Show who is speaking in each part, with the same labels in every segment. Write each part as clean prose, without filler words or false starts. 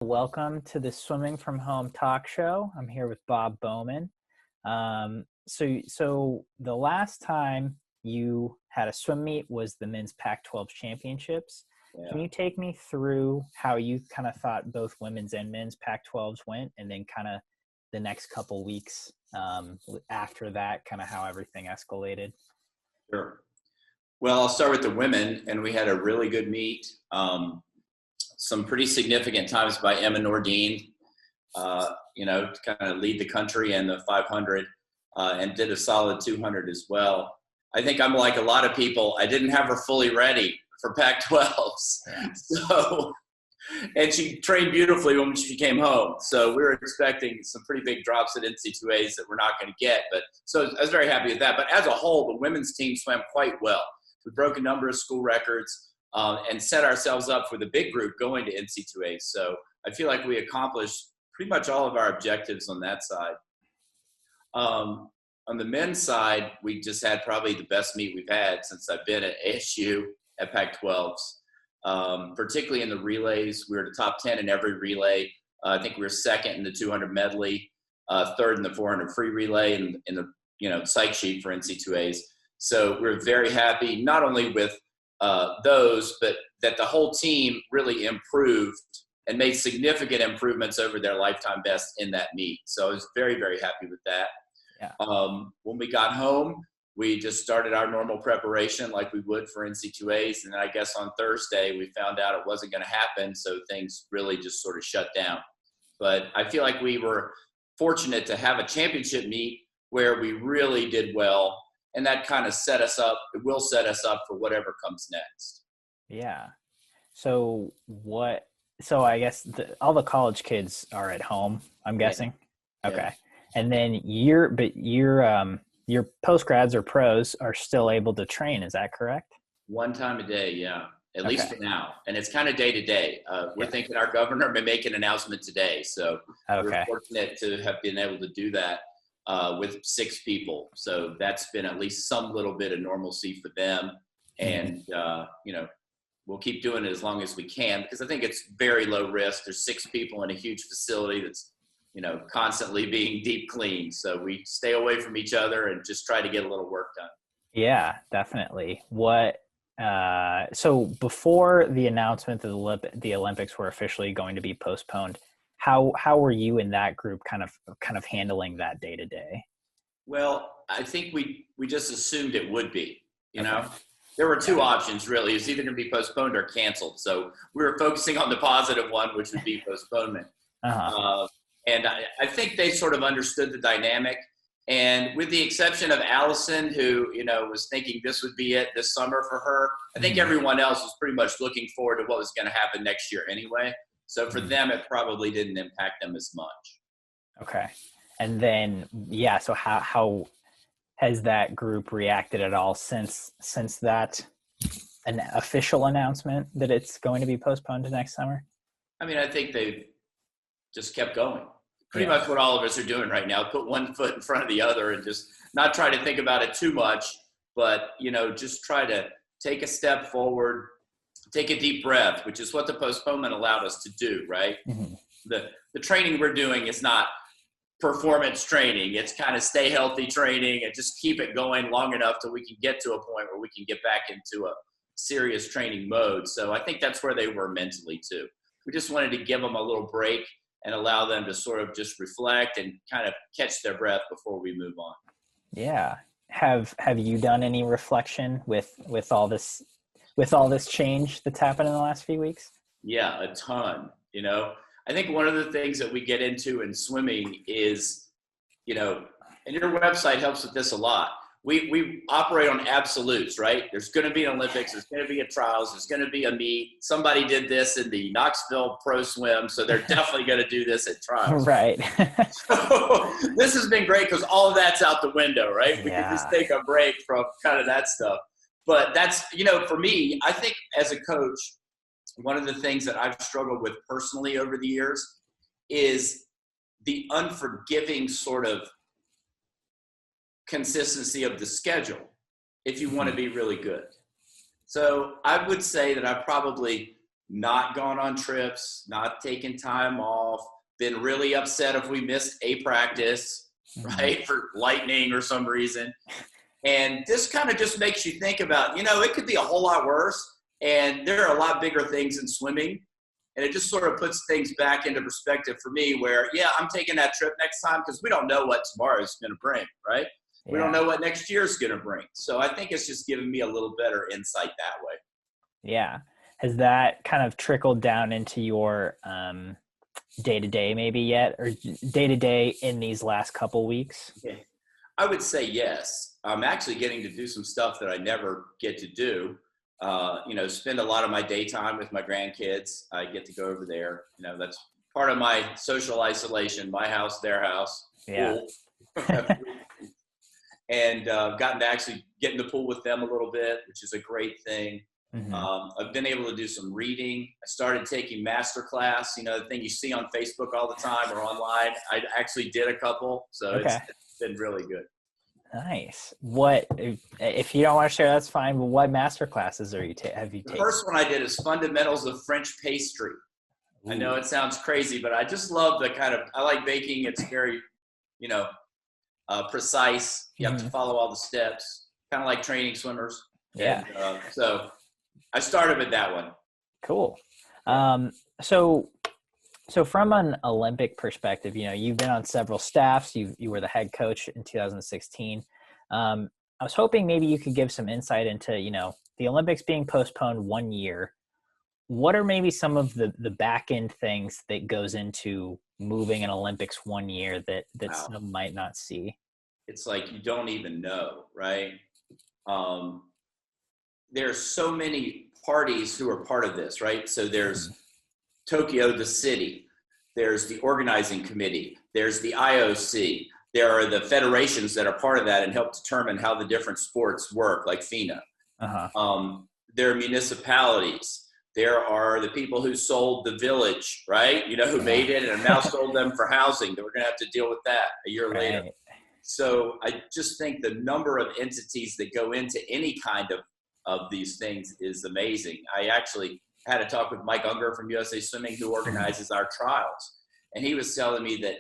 Speaker 1: Welcome to the Swimming from Home talk show. I'm here with Bob Bowman. So the last time you had a swim meet was the men's Pac12 Championships.
Speaker 2: Yeah.
Speaker 1: Can you take me through how you kind of thought both women's and men's Pac12s went, and then kind of the next couple weeks after that, kind of how everything escalated?
Speaker 2: Sure. Well, I'll start with the women, and we had a really good meet. Some pretty significant times by Emma Nordine, to kind of lead the country in the 500, and did a solid 200 as well. I think I'm like a lot of people. I didn't have her fully ready for Pac-12s.
Speaker 1: Yeah.
Speaker 2: And she trained beautifully when she came home. So we were expecting some pretty big drops at NC2As that we're not going to get. So I was very happy with that. But as a whole, the women's team swam quite well. We broke a number of school records. And set ourselves up for the big group going to NC2A. So I feel like we accomplished pretty much all of our objectives on that side. On the men's side, we just had probably the best meet we've had since I've been at ASU at Pac12s. Particularly in the relays, we were the top 10 in every relay. I think we were second in the 200 medley, third in the 400 free relay, and in the psych sheet for NC2As. So we're very happy, not only with those, but that the whole team really improved and made significant improvements over their lifetime best in that meet. So I was very, very happy with that.
Speaker 1: Yeah.
Speaker 2: When we got home, we just started our normal preparation like we would for NC2As. And then I guess on Thursday, we found out it wasn't going to happen. So things really just sort of shut down. But I feel like we were fortunate to have a championship meet where we really did well. And that kind of it will set us up for whatever comes next.
Speaker 1: Yeah. So I guess all the college kids are at home, I'm guessing.
Speaker 2: Yeah.
Speaker 1: Okay. And then your post-grads or pros are still able to train. Is that correct?
Speaker 2: One time a day. Yeah. At least for now. And it's kind of day to day. We're thinking our governor may make an announcement today. So we're fortunate to have been able to do that. With 6 people. So that's been at least some little bit of normalcy for them. And, we'll keep doing it as long as we can, because I think it's very low risk. There's 6 people in a huge facility that's, constantly being deep cleaned. So we stay away from each other and just try to get a little work done.
Speaker 1: Yeah, definitely. So before the announcement that the Olympics were officially going to be postponed, how were you in that group kind of handling that day to day?
Speaker 2: Well, I think we just assumed it would be, There were 2 options really. It was either going to be postponed or canceled. So we were focusing on the positive one, which would be postponement. And I think they sort of understood the dynamic. And with the exception of Allison, who, was thinking this would be it this summer for her, I think everyone else was pretty much looking forward to what was going to happen next year anyway. So for them, it probably didn't impact them as much.
Speaker 1: Okay. And then, so how has that group reacted at all since that an official announcement that it's going to be postponed to next summer?
Speaker 2: I mean, I think they've just kept going. Pretty much what all of us are doing right now, put one foot in front of the other and just not try to think about it too much, but, just try to take a step forward, take a deep breath, which is what the postponement allowed us to do, right?
Speaker 1: Mm-hmm.
Speaker 2: The training we're doing is not performance training. It's kind of stay healthy training and just keep it going long enough till we can get to a point where we can get back into a serious training mode. So I think that's where they were mentally too. We just wanted to give them a little break and allow them to sort of just reflect and kind of catch their breath before we move on.
Speaker 1: Yeah. Have you done any reflection with all this change that's happened in the last few weeks?
Speaker 2: Yeah, a ton. I think one of the things that we get into in swimming is, and your website helps with this a lot. We operate on absolutes, right? There's going to be an Olympics. There's going to be a trials. There's going to be a meet. Somebody did this in the Knoxville Pro Swim, so they're definitely going to do this at trials.
Speaker 1: Right.
Speaker 2: So this has been great because all of that's out the window, right? We can just take a break from kind of that stuff. But that's, for me, I think as a coach, one of the things that I've struggled with personally over the years is the unforgiving sort of consistency of the schedule if you want to be really good. So I would say that I've probably not gone on trips, not taken time off, been really upset if we missed a practice, right, for lightning or some reason. And this kind of just makes you think about, it could be a whole lot worse. And there are a lot bigger things in swimming. And it just sort of puts things back into perspective for me where, I'm taking that trip next time because we don't know what tomorrow is going to bring, right? Yeah. We don't know what next year is going to bring. So I think it's just given me a little better insight that way.
Speaker 1: Yeah. Has that kind of trickled down into your day-to-day maybe yet, or day-to-day in these last couple weeks?
Speaker 2: Yeah. I would say yes. I'm actually getting to do some stuff that I never get to do. Spend a lot of my daytime with my grandkids. I get to go over there. That's part of my social isolation, my house, their house.
Speaker 1: Yeah.
Speaker 2: And gotten to actually get in the pool with them a little bit, which is a great thing.
Speaker 1: Mm-hmm.
Speaker 2: I've been able to do some reading. I started taking master class, the thing you see on Facebook all the time or online. I actually did a couple, so it's been really good.
Speaker 1: Nice. What, if you don't want to share, that's fine, but what master classes have you taken?
Speaker 2: The first one I did is Fundamentals of French Pastry. Ooh. I know it sounds crazy, but I just love I like baking. It's very, precise. You have to follow all the steps, kind of like training swimmers.
Speaker 1: Yeah.
Speaker 2: And, so I started with that one.
Speaker 1: Cool. So from an Olympic perspective, you've been on several staffs. You were the head coach in 2016. I was hoping maybe you could give some insight into, the Olympics being postponed 1 year. What are maybe some of the back end things that goes into moving an Olympics 1 year that wow. Some might not see?
Speaker 2: It's like you don't even know, right? There's so many parties who are part of this, right? So there's Tokyo, the city. There's the organizing committee. There's the IOC. There are the federations that are part of that and help determine how the different sports work, like FINA. There are municipalities. There are the people who sold the village, right? Who made it and have now sold them for housing. That we're going to have to deal with that a year later. So I just think the number of entities that go into any kind of these things is amazing. I actually had a talk with Mike Unger from USA Swimming, who organizes our trials. And he was telling me that,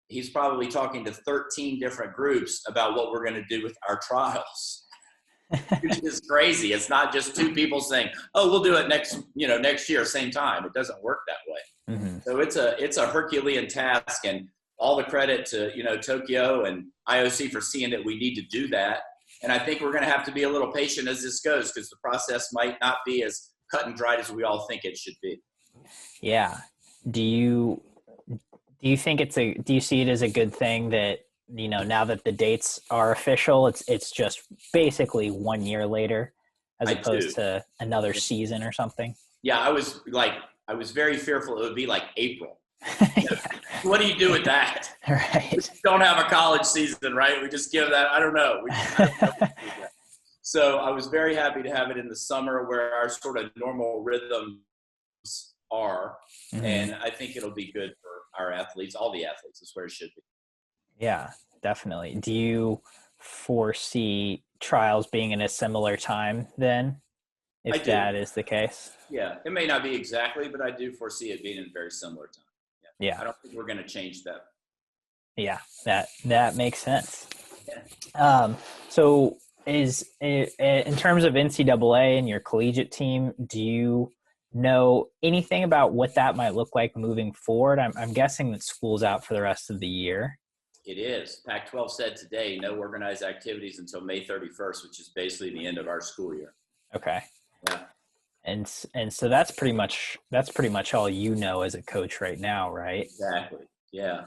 Speaker 2: he's probably talking to 13 different groups about what we're going to do with our trials, which is crazy. It's not just two people saying, oh, we'll do it next year, same time. It doesn't work that way. Mm-hmm. So it's a Herculean task, and all the credit to, Tokyo and IOC for seeing that we need to do that. And I think we're going to have to be a little patient as this goes, because the process might not be as cut and dried as we all think it should be.
Speaker 1: Yeah. Do you think do you see it as a good thing that, now that the dates are official, it's just basically 1 year later as opposed to another season or something?
Speaker 2: Yeah. I was very fearful it would be like April. What do you do with that?
Speaker 1: Right.
Speaker 2: We just don't have a college season, right? We just give that. I don't know. So I was very happy to have it in the summer where our sort of normal rhythms are. Mm-hmm. And I think it'll be good for our athletes, all the athletes. That's where it should be.
Speaker 1: Yeah, definitely. Do you foresee trials being in a similar time then, if that is the case?
Speaker 2: Yeah, it may not be exactly, but I do foresee it being in a very similar time. Yeah. I don't think we're going to change that.
Speaker 1: Yeah, that makes sense. Yeah. So in terms of NCAA and your collegiate team, do you know anything about what that might look like moving forward? I'm guessing that school's out for the rest of the year.
Speaker 2: It is. Pac12 said today, no organized activities until May 31st, which is basically the end of our school year.
Speaker 1: Okay.
Speaker 2: Yeah.
Speaker 1: And so that's pretty much all as a coach right now, right?
Speaker 2: Exactly. Yeah.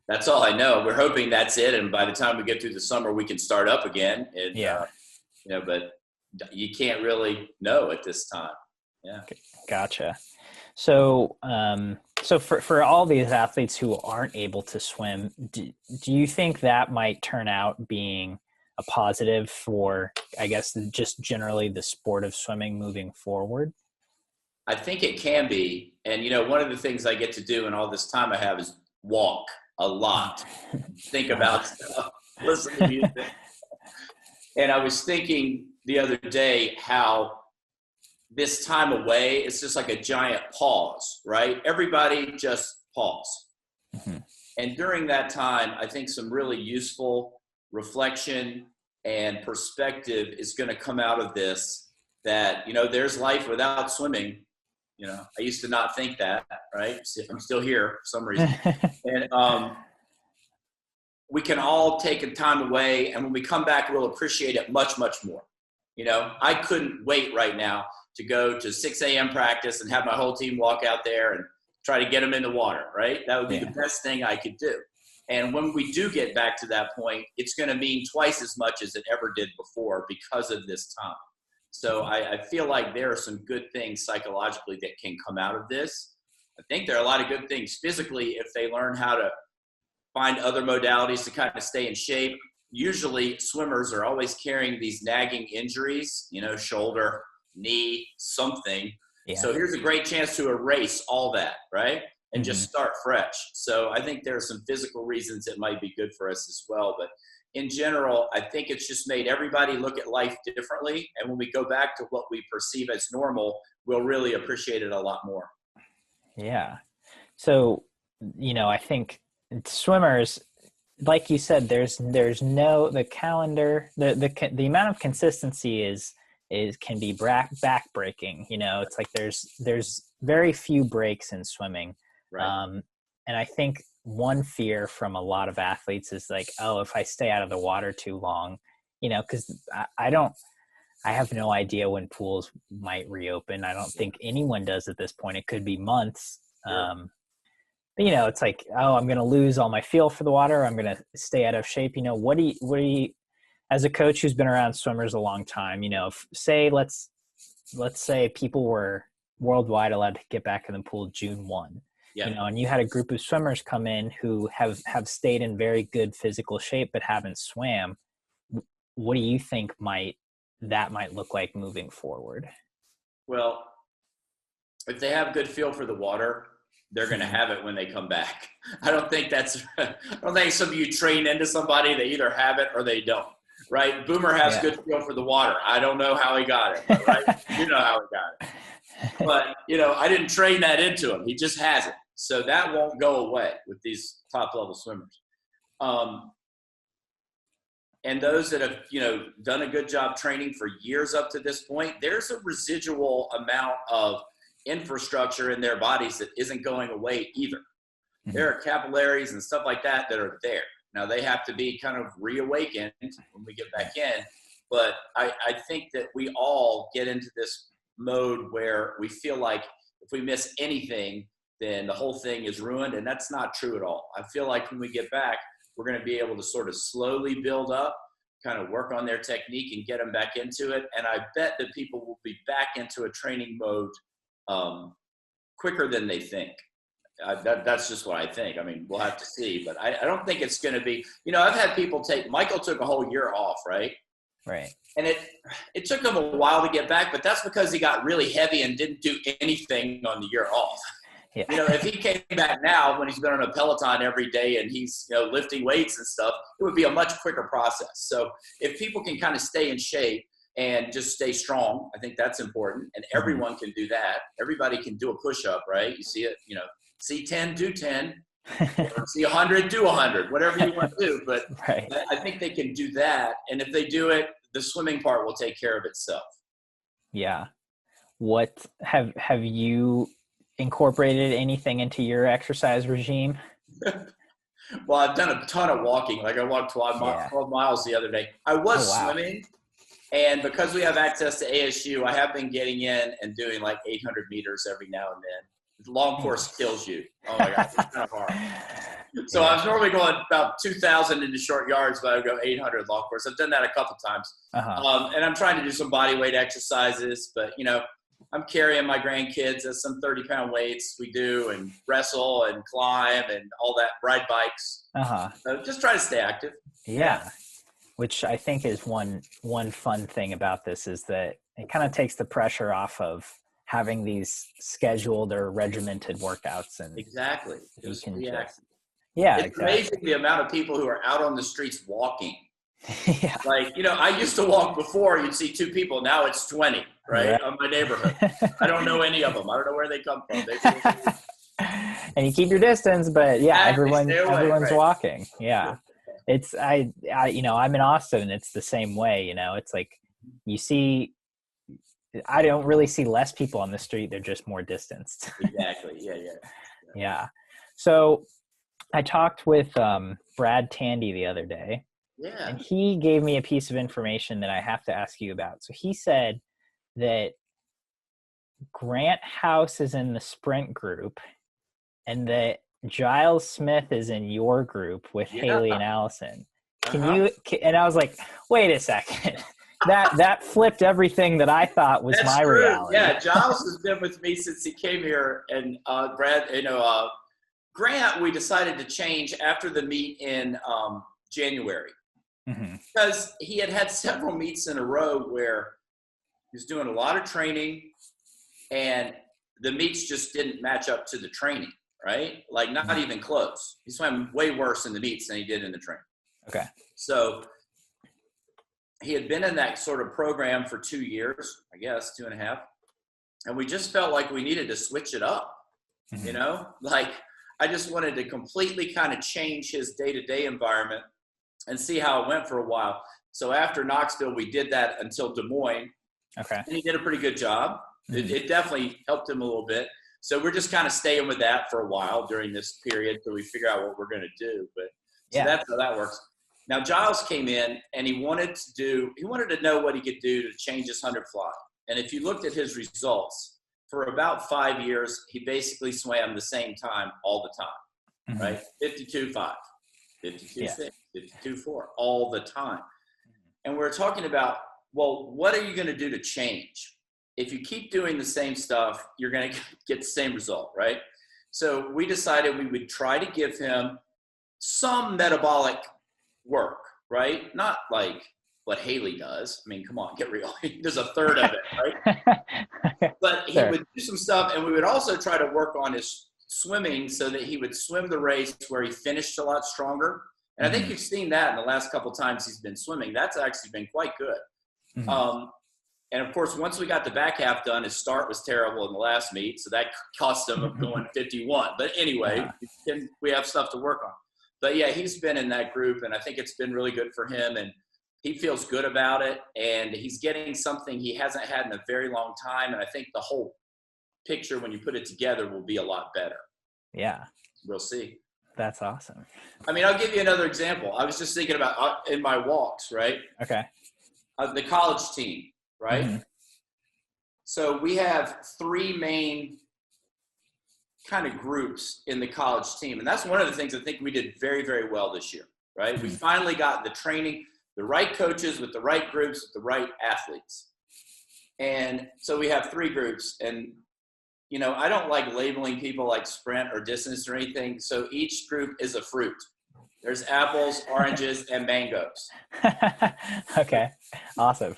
Speaker 2: That's all I know. We're hoping that's it. And by the time we get through the summer, we can start up again. And, but you can't really know at this time. Yeah.
Speaker 1: Gotcha. So, for all these athletes who aren't able to swim, do you think that might turn out being a positive for, I guess, just generally the sport of swimming moving forward?
Speaker 2: I think it can be. And, one of the things I get to do in all this time I have is walk a lot, think about stuff, listen to music. And I was thinking the other day how this time away, it's just like a giant pause, right? Everybody just pause.
Speaker 1: Mm-hmm.
Speaker 2: And during that time, I think some really useful reflection and perspective is going to come out of this, that, you know, there's life without swimming. You know, I used to not think that, right? I'm still here for some reason. And we can all take a time away, and when we come back, we'll appreciate it much, much more. You know, I couldn't wait right now to go to 6 a.m. practice and have my whole team walk out there and try to get them in the water, right? That would be the best thing I could do. And when we do get back to that point, it's going to mean twice as much as it ever did before because of this time. So I feel like there are some good things psychologically that can come out of this. I think there are a lot of good things physically if they learn how to find other modalities to kind of stay in shape. Usually swimmers are always carrying these nagging injuries, you know, shoulder, knee, something.
Speaker 1: Yeah.
Speaker 2: So here's a great chance to erase all that, right? And just start fresh. So I think there are some physical reasons it might be good for us as well. But in general, I think it's just made everybody look at life differently. And when we go back to what we perceive as normal, we'll really appreciate it a lot more.
Speaker 1: Yeah. So, you know, I think swimmers, like you said, there's no, the calendar, the amount of consistency can be backbreaking. You know, it's like there's very few breaks in swimming.
Speaker 2: Right.
Speaker 1: And I think one fear from a lot of athletes is like, oh, if I stay out of the water too long, you know, because I have no idea when pools might reopen. I don't think anyone does at this point. It could be months.
Speaker 2: Sure.
Speaker 1: But, you know, it's like, oh, I'm going to lose all my feel for the water. I'm going to stay out of shape. You know, what do you, as a coach who's been around swimmers a long time, you know, let's say people were worldwide allowed to get back in the pool June 1.
Speaker 2: Yeah.
Speaker 1: You know, and you had a group of swimmers come in who have stayed in very good physical shape but haven't swam. What do you think that might look like moving forward?
Speaker 2: Well, if they have good feel for the water, they're going to have it when they come back. I don't think some of you train into somebody, they either have it or they don't, right? Boomer has good feel for the water. I don't know how he got it, right? You know how he got it. But, you know, I didn't train that into him. He just has it. So that won't go away with these top level swimmers. And those that have, you know, done a good job training for years up to this point, there's a residual amount of infrastructure in their bodies that isn't going away either. Mm-hmm. There are capillaries and stuff like that are there. Now they have to be kind of reawakened when we get back in. But I think that we all get into this mode where we feel like if we miss anything, then the whole thing is ruined. And that's not true at all. I feel like when we get back, we're going to be able to sort of slowly build up, kind of work on their technique and get them back into it. And I bet that people will be back into a training mode quicker than they think. That's just what I think. I mean, we'll have to see, but I don't think it's going to be, you know, I've had people Michael took a whole year off, right?
Speaker 1: Right.
Speaker 2: And it took him a while to get back, but that's because he got really heavy and didn't do anything on the year off.
Speaker 1: Yeah.
Speaker 2: You know, if he came back now when he's been on a Peloton every day and he's, you know, lifting weights and stuff, it would be a much quicker process. So if people can kind of stay in shape and just stay strong, I think that's important. And everyone can do that. Everybody can do a push-up, right? You see it, you know, see 10, do 10, or see 100, do 100, whatever you want to do. But
Speaker 1: right.
Speaker 2: I think they can do that. And if they do it, the swimming part will take care of itself.
Speaker 1: Yeah. What have you incorporated anything into your exercise regime?
Speaker 2: Well, I've done a ton of walking. Like I walked 12 miles the other day. I was swimming, and because we have access to ASU, I have been getting in and doing like 800 meters every now and then. Long course kills you. Oh my God, it's kind of hard. So I was normally going about 2,000 into short yards, but I would go 800 long course. I've done that a couple times. And I'm trying to do some body weight exercises, but you know, I'm carrying my grandkids as some 30-pound weights we do, and wrestle and climb and all that, ride bikes. So just try to stay active.
Speaker 1: Yeah. Which I think is one fun thing about this is that it kind of takes the pressure off of having these scheduled or regimented workouts. And
Speaker 2: exactly. Just be active.
Speaker 1: Yeah.
Speaker 2: It's amazing the amount of people who are out on the streets walking.
Speaker 1: Yeah.
Speaker 2: Like, I used to walk before, you'd see 2 people. Now it's 20, right? On my neighborhood. I don't know any of them. I don't know where they come from.
Speaker 1: And you keep your distance, but yeah,
Speaker 2: Exactly, stay away,
Speaker 1: everyone's
Speaker 2: right.
Speaker 1: walking. Yeah. It's, I'm in Austin and it's the same way, it's like you see, I don't really see less people on the street. They're just more distanced.
Speaker 2: Exactly. Yeah.
Speaker 1: Yeah. So I talked with Brad Tandy the other day,
Speaker 2: Yeah.
Speaker 1: and he gave me a piece of information that I have to ask you about. So he said that Grant House is in the sprint group and that Giles Smith is in your group with Haley and Allison. And I was like, wait a second. That flipped everything that I thought was
Speaker 2: That's
Speaker 1: my
Speaker 2: true.
Speaker 1: reality.
Speaker 2: Yeah, Giles has been with me since he came here, and Brad, Grant, we decided to change after the meet in January because he had several meets in a row where he was doing a lot of training, and the meets just didn't match up to the training, right? Like not even close. He swam way worse in the meets than he did in the training.
Speaker 1: Okay.
Speaker 2: So he had been in that sort of program for 2 years, I guess, 2.5. And we just felt like we needed to switch it up, Like I just wanted to completely kind of change his day-to-day environment and see how it went for a while. So after Knoxville, we did that until Des Moines. Okay. And he did a pretty good job. It definitely helped him a little bit. So we're just kind of staying with that for a while during this period till we figure out what we're going to do. But so that's how that works. Now, Giles came in and he wanted to know what he could do to change his 100 fly. And if you looked at his results, for about 5 years, he basically swam the same time all the time, right? 52.5, 52.6, 52.4, all the time. And we're talking about, well, what are you going to do to change? If you keep doing the same stuff, you're going to get the same result, right? So we decided we would try to give him some metabolic work, right? Not like what Haley does. I mean, come on, get real. He does a third of it, right? But he would do some stuff, and we would also try to work on his swimming so that he would swim the race where he finished a lot stronger. And I think you've seen that in the last couple of times he's been swimming. That's actually been quite good. And of course, once we got the back half done, his start was terrible in the last meet, so that cost him going 51. But anyway, we have stuff to work on. But yeah, he's been in that group, and I think it's been really good for him, and he feels good about it, and he's getting something he hasn't had in a very long time, and I think the whole picture, when you put it together, will be a lot better. Yeah. We'll see.
Speaker 1: That's awesome.
Speaker 2: I mean, I'll give you another example. I was just thinking about in my walks, right?
Speaker 1: Okay.
Speaker 2: The college team, right? So we have 3 main kind of groups in the college team. And that's one of the things I think we did very, very well this year, right? We finally got the training, the right coaches with the right groups, with the right athletes. And so we have 3 groups. And, I don't like labeling people like sprint or distance or anything. So each group is a fruit. There's apples, oranges, and mangoes.
Speaker 1: Okay. Awesome.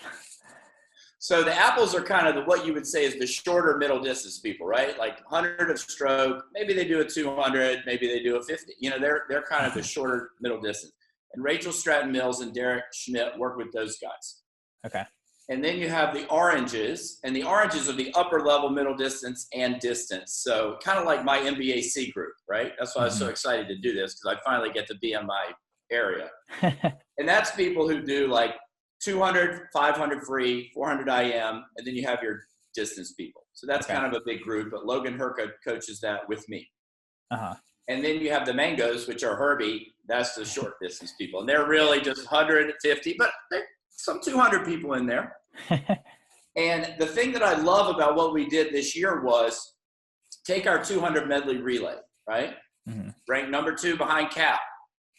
Speaker 2: So the apples are kind of what you would say is the shorter middle distance people, right? Like 100 of stroke, maybe they do a 200, maybe they do a 50. They're kind of the shorter middle distance. And Rachel Stratton Mills and Derek Schmidt work with those guys. Okay. And then you have the oranges, and the oranges are the upper level middle distance and distance. So kind of like my MBAC group, right? That's why I was so excited to do this, because I finally get to be in my area. And that's people who do like 200, 500 free, 400 IM, and then you have your distance people. So that's kind of a big group, but Logan Herka coaches that with me. And then you have the mangoes, which are Herbie. That's the short distance people. And they're really just 150, but there's some 200 people in there. And the thing that I love about what we did this year was take our 200 medley relay, right? Ranked number 2 behind Cap.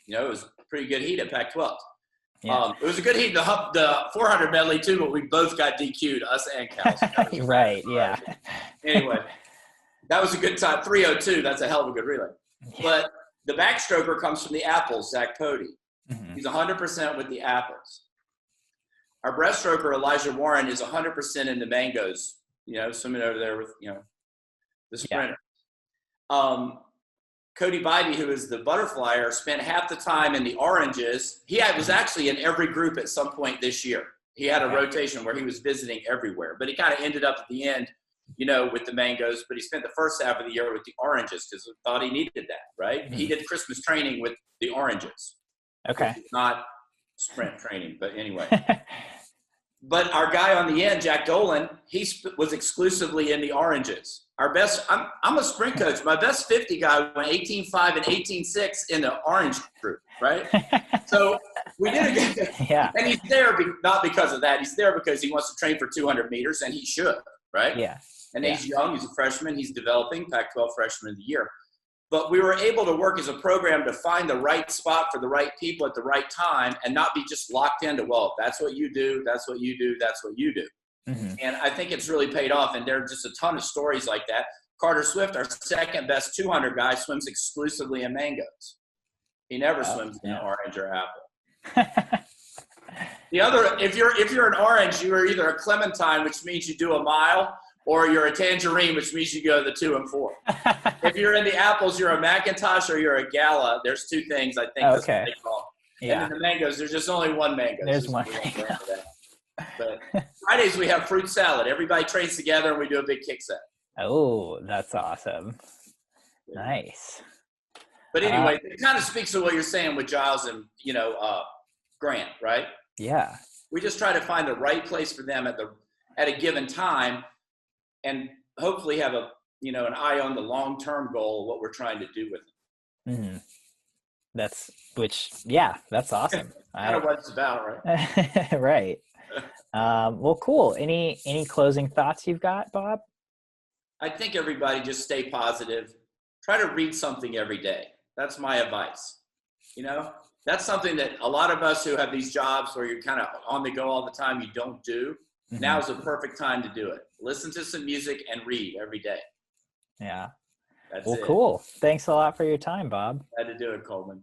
Speaker 2: It was a pretty good heat at Pac12. Yeah. It was a good heat, the 400 medley too, but we both got DQ'd, us and Cal.
Speaker 1: Right, yeah.
Speaker 2: Anyway, that was a good time. 3:02, that's a hell of a good relay. Yeah. But the backstroker comes from the apples, Zach Pody. He's 100% with the apples. Our breaststroker, Elijah Warren, is 100% in the mangoes, swimming over there with, the sprinter. Cody Bybee, who is the butterflyer, spent half the time in the oranges. He was actually in every group at some point this year. He had a rotation where he was visiting everywhere, but he kind of ended up at the end, with the mangoes, but he spent the first half of the year with the oranges because he thought he needed that, right? Mm-hmm. He did Christmas training with the oranges.
Speaker 1: Okay.
Speaker 2: Not sprint training, but anyway. But our guy on the end, Jack Dolan, he was exclusively in the oranges. Our best, I'm a sprint coach. My best 50 guy went 18.5 and 18.6 in the orange group, right? So we did it again.
Speaker 1: Yeah.
Speaker 2: And he's there not because of that. He's there because he wants to train for 200 meters, and he should, right?
Speaker 1: Yeah.
Speaker 2: And he's young. He's a freshman. He's developing, Pac12 Freshman of the Year. But we were able to work as a program to find the right spot for the right people at the right time and not be just locked into, well, that's what you do, that's what you do, that's what you do. Mm-hmm. And I think it's really paid off. And there are just a ton of stories like that. Carter Swift, our second best 200 guy, swims exclusively in mangoes. He never swims in orange or apple. The other, if you're an orange, you are either a clementine, which means you do a mile, or you're a tangerine, which means you go the 2 and 4. If you're in the apples, you're a Macintosh or you're a Gala. There's two things I think.
Speaker 1: Okay.
Speaker 2: That's what they call. Yeah. And in the mangoes, there's just only one mango.
Speaker 1: There's one mango.
Speaker 2: But Fridays we have fruit salad. Everybody trains together and we do a big kick set.
Speaker 1: Oh, that's awesome. Yeah. Nice.
Speaker 2: But anyway, it kind of speaks to what you're saying with Giles and Grant, right?
Speaker 1: Yeah.
Speaker 2: We just try to find the right place for them at a given time, and hopefully have an eye on the long-term goal of what we're trying to do with them.
Speaker 1: Mm-hmm. That's awesome.
Speaker 2: Kind of what it's about, right?
Speaker 1: Right. Well, cool. Any closing thoughts you've got, Bob?
Speaker 2: I think everybody just stay positive. Try to read something every day. That's my advice. That's something that a lot of us who have these jobs where you're kind of on the go all the time, you don't do. Mm-hmm. Now is the perfect time to do it. Listen to some music and read every day.
Speaker 1: Yeah.
Speaker 2: That's
Speaker 1: cool. Thanks a lot for your time, Bob.
Speaker 2: Had to do it, Coleman.